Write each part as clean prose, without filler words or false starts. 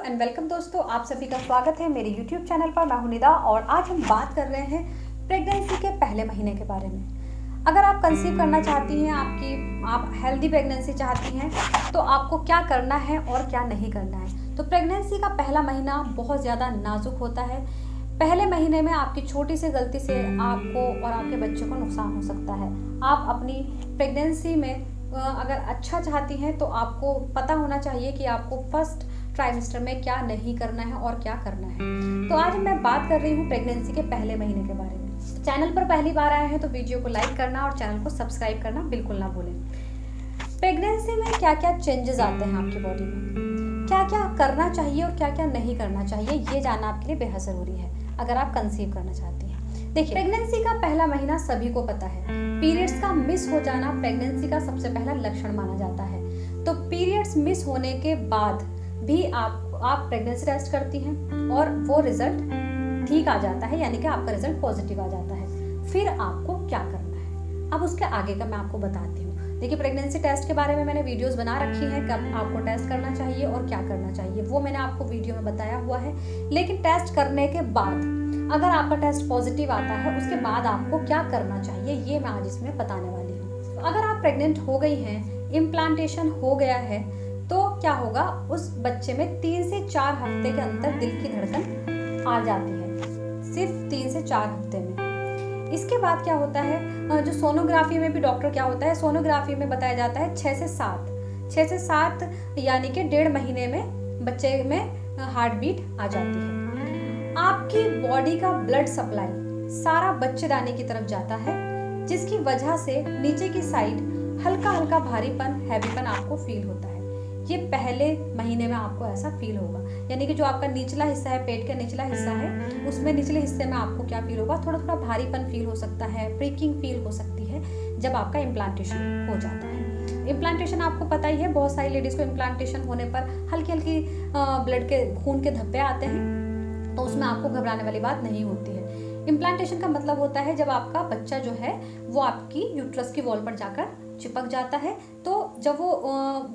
And welcome दोस्तों, आप सभी का स्वागत है मेरे यूट्यूब चैनल पर। मैं हूं निदा और आज हम बात कर रहे हैं प्रेगनेंसी के पहले महीने के बारे में। अगर आप कंसीव करना चाहती हैं, आप हेल्दी प्रेगनेंसी चाहती हैं, तो आपको क्या करना है और क्या नहीं करना है। तो प्रेगनेंसी का पहला महीना बहुत ज़्यादा नाजुक होता है। पहले महीने में आपकी छोटी सी गलती से आपको और आपके बच्चे को नुकसान हो सकता है। आप अपनी प्रेगनेंसी में अगर अच्छा चाहती हैं तो आपको पता होना चाहिए कि आपको फर्स्ट ट्राइमेस्टर में क्या नहीं करना है और क्या करना है। तो आज मैं बात कर रही हूँ प्रेगनेंसी के पहले महीने के बारे में। चैनल पर पहली बार आए हैं तो वीडियो को लाइक करना और चैनल को सब्सक्राइब करना बिल्कुल ना भूलें। प्रेगनेंसी में क्या क्या चेंजेस आते हैं आपकी बॉडी में, क्या क्या करना चाहिए और क्या क्या नहीं करना चाहिए, ये जानना आपके लिए बेहद ज़रूरी है अगर आप कंसीव करना चाहती हैं। देखिए, प्रेगनेंसी का पहला महीना सभी को पता है। पीरियड्स का मिस हो जाना प्रेगनेंसी का सबसे पहला लक्षण माना जाता है। तो पीरियड्स मिस होने के बाद भी आप प्रेगनेंसी टेस्ट करती हैं और वो रिजल्ट ठीक आ जाता है, यानी कि आपका रिजल्ट पॉजिटिव आ जाता है। फिर आपको क्या करना है, अब उसके आगे का मैं आपको बताती हूँ। देखिए, प्रेगनेंसी टेस्ट के बारे में मैंने वीडियोस बना रखी हैं, कब आपको टेस्ट करना चाहिए और क्या करना चाहिए, वो मैंने आपको वीडियो में बताया हुआ है। लेकिन टेस्ट करने के बाद अगर आपका टेस्ट पॉजिटिव आता है, उसके बाद आपको क्या करना चाहिए, ये मैं आज इसमें बताने वाली हूँ। अगर आप प्रेग्नेंट हो गई हैं, इम्प्लांटेशन हो गया है, तो क्या होगा, उस बच्चे में 3 से 4 हफ्ते के अंदर दिल की धड़कन आ जाती है, सिर्फ 3 से 4 हफ्ते में। इसके बाद क्या होता है, जो सोनोग्राफी में भी डॉक्टर क्या होता है, सोनोग्राफी में बताया जाता है 6 से 7 यानी कि 1.5 महीने में बच्चे में हार्ट बीट आ जाती है। आपकी बॉडी का ब्लड सप्लाई सारा बच्चेदानी की तरफ जाता है, जिसकी वजह से नीचे की साइड हल्का हल्का भारीपन, हैवीपन आपको फील होता है। ये पहले महीने में आपको ऐसा फील होगा, यानी कि जो आपका निचला हिस्सा है, पेट का निचला हिस्सा है, उसमें निचले हिस्से में आपको क्या फील होगा, थोड़ा थोड़ा भारीपन फील हो सकता है, प्रिकिंग फील हो सकती है जब आपका इम्प्लांटेशन हो जाता है। इम्प्लांटेशन आपको पता ही है, बहुत सारी लेडीज़ को इम्प्लांटेशन होने पर हल्की हल्की ब्लड के खून के धब्बे आते हैं, तो उसमें आपको घबराने वाली बात नहीं होती है। इम्प्लांटेशन का मतलब होता है जब आपका बच्चा जो है वो आपकी यूट्रस की वॉल पर जाकर चिपक जाता है। तो जब वो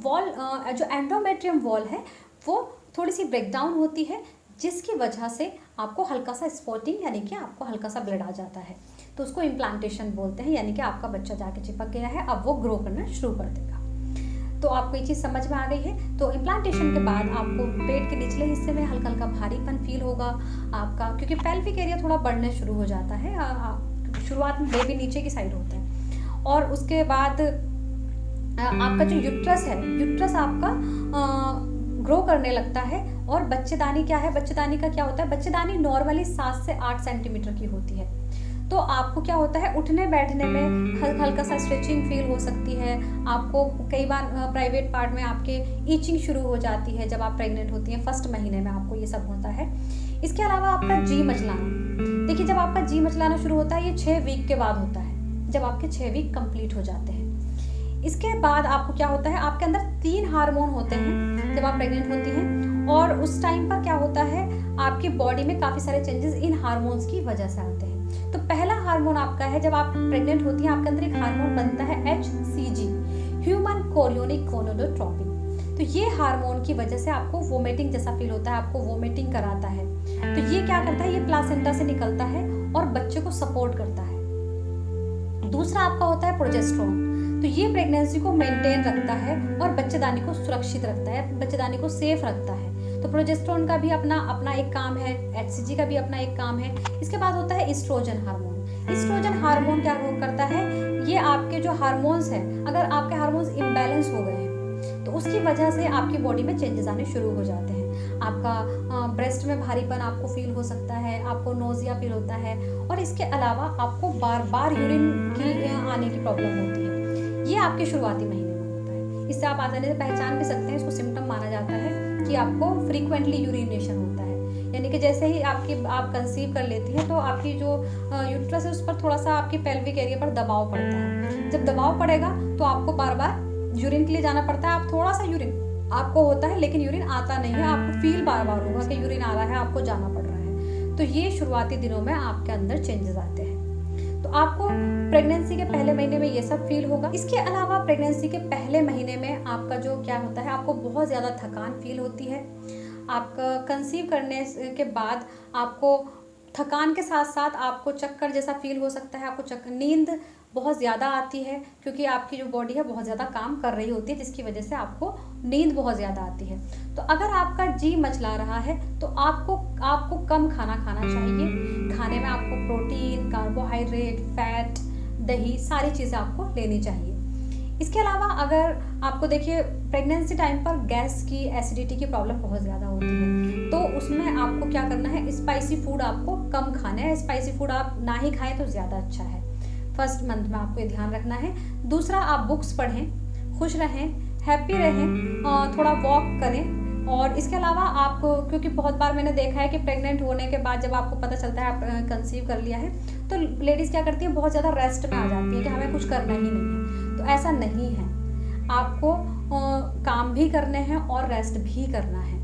वॉल जो एंडोमेट्रियम वॉल है वो थोड़ी सी ब्रेकडाउन होती है, जिसकी वजह से आपको हल्का सा स्पॉटिंग यानी कि आपको हल्का सा ब्लड आ जाता है, तो उसको इम्प्लांटेशन बोलते हैं। यानी कि आपका बच्चा जाके चिपक गया है, अब वो ग्रो करना शुरू कर देगा। तो आपको ये चीज़ समझ में आ गई है। तो इम्प्लांटेशन के बाद आपको पेट के निचले हिस्से में हल्का हल्का भारीपन फील होगा आपका, क्योंकि पेल्विक एरिया थोड़ा बढ़ने शुरू हो जाता है। शुरुआत में बेबी नीचे की साइड होता है, और उसके बाद आपका जो यूट्रस है, यूट्रस आपका ग्रो करने लगता है। और बच्चेदानी क्या है, बच्चेदानी का क्या होता है, बच्चेदानी नॉर्मली 7 से 8 सेंटीमीटर की होती है। तो आपको क्या होता है, उठने बैठने में हल्का सा स्ट्रेचिंग फील हो सकती है। आपको कई बार प्राइवेट पार्ट में आपके ईचिंग शुरू हो जाती है जब आप प्रेग्नेंट होती हैं। फर्स्ट महीने में आपको ये सब होता है। इसके अलावा आपका जी मचलाना, देखिए जब आपका जी मचलाना शुरू होता है ये 6 वीक के बाद होता है, जब आपके 6 वीक कंप्लीट हो जाते हैं। इसके बाद आपको क्या होता है, आपके अंदर 3 हार्मोन होते हैं जब आप प्रेग्नेंट होती हैं, और उस टाइम पर क्या होता है, आपकी बॉडी में काफ़ी सारे चेंजेस इन हार्मोन्स की वजह से आते हैं। तो पहला हार्मोन आपका है, जब आप प्रेग्नेंट होती हैं आपके अंदर एक हार्मोन बनता है HCG, ह्यूमन कोरियोनिक गोनाडोट्रोपिन। तो ये हार्मोन की वजह से आपको वोमिटिंग जैसा फील होता है, आपको वोमिटिंग कराता है। तो ये क्या करता है, ये प्लासेंटा से निकलता है और बच्चे को सपोर्ट करता है। दूसरा आपका होता है प्रोजेस्टेरोन। तो ये प्रेगनेंसी को मेंटेन रखता है और बच्चेदानी को सुरक्षित रखता है, बच्चेदानी को सेफ रखता है। तो प्रोजेस्टेरोन का भी अपना एक काम है, HCG का भी अपना एक काम है। इसके बाद होता है ईस्ट्रोजन हार्मोन। ईस्ट्रोजन हार्मोन क्या करता है, ये आपके जो हार्मोन्स हैं, अगर आपके हार्मोन्स इम्बैलेंस हो गए हैं तो उसकी वजह से आपकी बॉडी में चेंजेस आने शुरू हो जाते हैं। आपका ब्रेस्ट में भारीपन आपको फील हो सकता है, आपको नोजिया फील होता है, और इसके अलावा आपको बार बार यूरिन की आने की प्रॉब्लम होती है। ये आपके शुरुआती महीने में होता है। इससे आप आसानी से पहचान भी सकते हैं, इसको सिम्टम माना जाता है कि आपको फ्रीक्वेंटली यूरिनेशन होता है। यानी कि जैसे ही आप कंसीव कर लेती हैं तो आपकी जो यूट्रस है उस पर थोड़ा सा आपकी पेल्विक एरिया पर दबाव पड़ता है। जब दबाव पड़ेगा तो आपको बार बार यूरिन के लिए जाना पड़ता है। आप थोड़ा सा यूरिन आपको होता है लेकिन यूरिन आता नहीं है, आपको फील बार बार होगा कि यूरिन आ रहा है, आपको जाना पड़ रहा है। तो ये शुरुआती दिनों में आपके अंदर चेंजेस आते हैं। तो आपको प्रेगनेंसी के पहले महीने में ये सब फील होगा। इसके अलावा प्रेगनेंसी के पहले महीने में आपका जो क्या होता है, आपको बहुत ज़्यादा थकान फील होती है, आपका कंसीव करने के बाद आपको थकान के साथ साथ आपको चक्कर जैसा फील हो सकता है, आपको चक्कर, नींद बहुत ज़्यादा आती है क्योंकि आपकी जो बॉडी है बहुत ज़्यादा काम कर रही होती है, जिसकी वजह से आपको नींद बहुत ज़्यादा आती है। तो अगर आपका जी मचला रहा है तो आपको कम खाना खाना चाहिए। खाने में आपको प्रोटीन, कार्बोहाइड्रेट, फैट, दही, सारी चीज़ें आपको लेनी चाहिए। इसके अलावा अगर आपको देखिए प्रेगनेंसी टाइम पर गैस की, एसिडिटी की प्रॉब्लम बहुत ज़्यादा होती है, तो उसमें आपको क्या करना है, स्पाइसी फूड आपको कम खाना है। स्पाइसी फूड आप ना ही खाएं तो ज़्यादा अच्छा है। फर्स्ट मंथ में आपको ये ध्यान रखना है। दूसरा, आप बुक्स पढ़ें, खुश रहें, हैप्पी रहें, थोड़ा वॉक करें। और इसके अलावा आपको, क्योंकि बहुत बार मैंने देखा है कि प्रेग्नेंट होने के बाद जब आपको पता चलता है आप कंसीव कर लिया है, तो लेडीज़ क्या करती है, बहुत ज़्यादा रेस्ट में आ जाती है कि हमें कुछ करना ही नहीं है। तो ऐसा नहीं है, आपको काम भी करने हैं और रेस्ट भी करना है।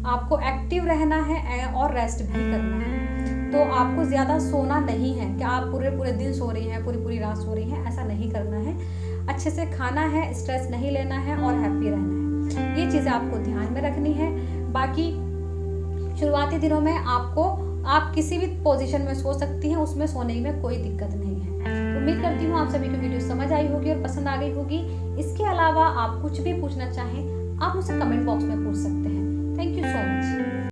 आपको एक्टिव रहना है और रेस्ट भी करना है। तो आपको ज़्यादा सोना नहीं है कि आप पूरे पूरे दिन सो रही हैं, पूरी पूरी रात सो रही हैं, ऐसा नहीं करना है। अच्छे से खाना है, स्ट्रेस नहीं लेना है और हैप्पी रहना है। ये चीज़ें आपको ध्यान में रखनी है। बाकी शुरुआती दिनों में आप किसी भी पोजीशन में सो सकती हैं, उसमें सोने में कोई दिक्कत नहीं है। उम्मीद करती हूँ आप सभी को वीडियो समझ आई होगी और पसंद आ गई होगी। इसके अलावा आप कुछ भी पूछना चाहें, आप मुझसे कमेंट बॉक्स में पूछ सकते हैं। Thank you so much.